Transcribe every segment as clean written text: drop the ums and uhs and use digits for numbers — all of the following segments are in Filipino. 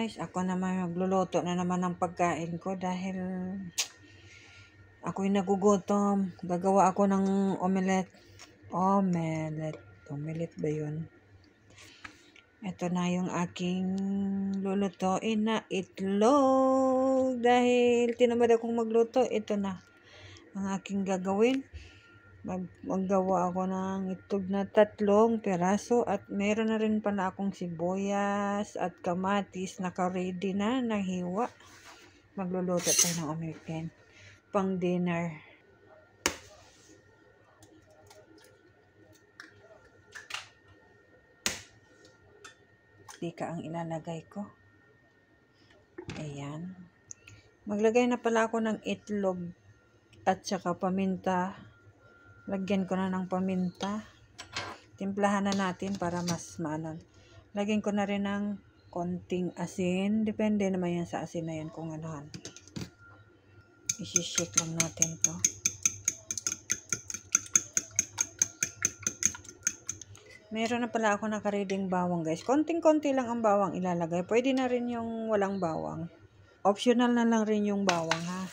guys, ako naman magluluto na naman ng pagkain ko dahil ako'y nagugutom. Gagawa ako ng omelette. Omelette ba yun? Ito na yung aking lulutuin na itlog. Dahil tinamad akong magluto, ito na ang aking gagawin. Maggawa ako ng itlog na 3 peraso at meron na rin pala akong sibuyas at kamatis naka-ready na nahiwa. Magluluto tayo ng American pang dinner. Tika ang ilalagay ko. Ayan. Maglagay na pala ako ng itlog at saka paminta. Lagyan ko na ng paminta. Timplahan na natin para mas maanan. Lagyan ko na rin ng konting asin. Depende naman yan sa asin na yan kung anuhan. Isi-shake lang natin to. Meron na pala ako nakareading bawang guys. Konting-konti lang ang bawang ilalagay. Pwede na rin yung walang bawang. Optional na lang rin yung bawang ha.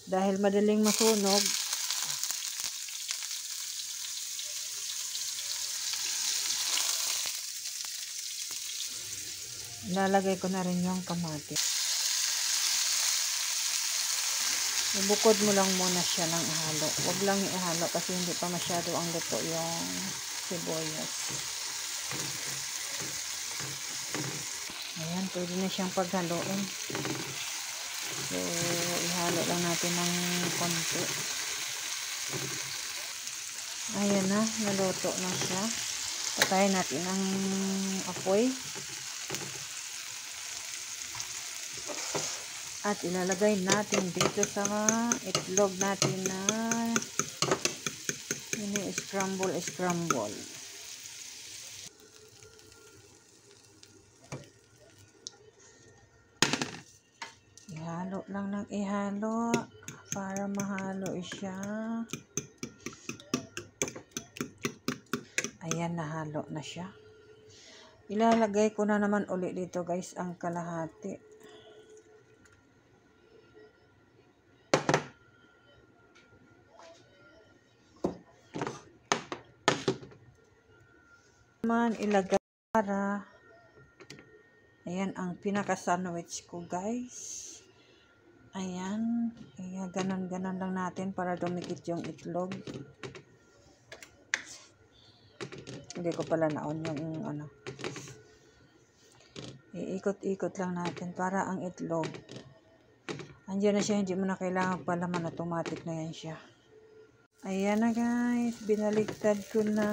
Dahil madaling masunog. Ilalagay ko na rin yung kamatis. Ibukod mo lang muna siya ng ihalo. Huwag lang ihalo kasi hindi pa masyado ang luto yung sibuyas. Ayan, pwede na siyang paghaluin. So, ihalo lang natin ng konti. Ayan na, naluto na siya. Patayin natin ang apoy. At ilalagay natin dito sa itlog natin na scramble. Ihalo lang ng ihalo para mahalo siya. Ayan, nahalo na siya. Ilalagay ko na naman ulit dito guys ang kalahati. Ilagay para ayan ang pinaka sandwich ko guys. Ayan, ganon-ganon lang natin para dumikit yung itlog. Hindi ko pala naon yung ano. Iikot-ikot lang natin para ang itlog andiyan na siya, hindi mo na kailangan palaman, automatic na yan siya. Ayan na guys, binaliktad ko na.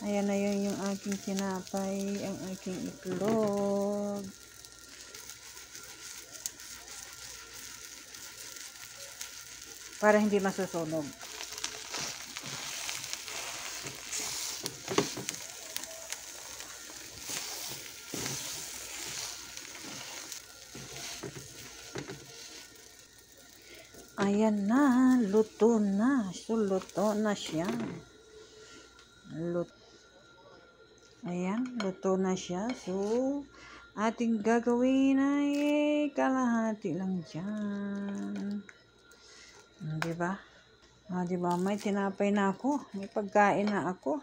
Ayan na yun yung aking tinapay, ang aking itlog. Para hindi masusunog. Ayan na, luto na. So, luto na siya. Ayan, luto na siya. So, ating gagawin ay kalahati lang dyan. Diba? Diba? May tinapay na ako. May pagkain na ako.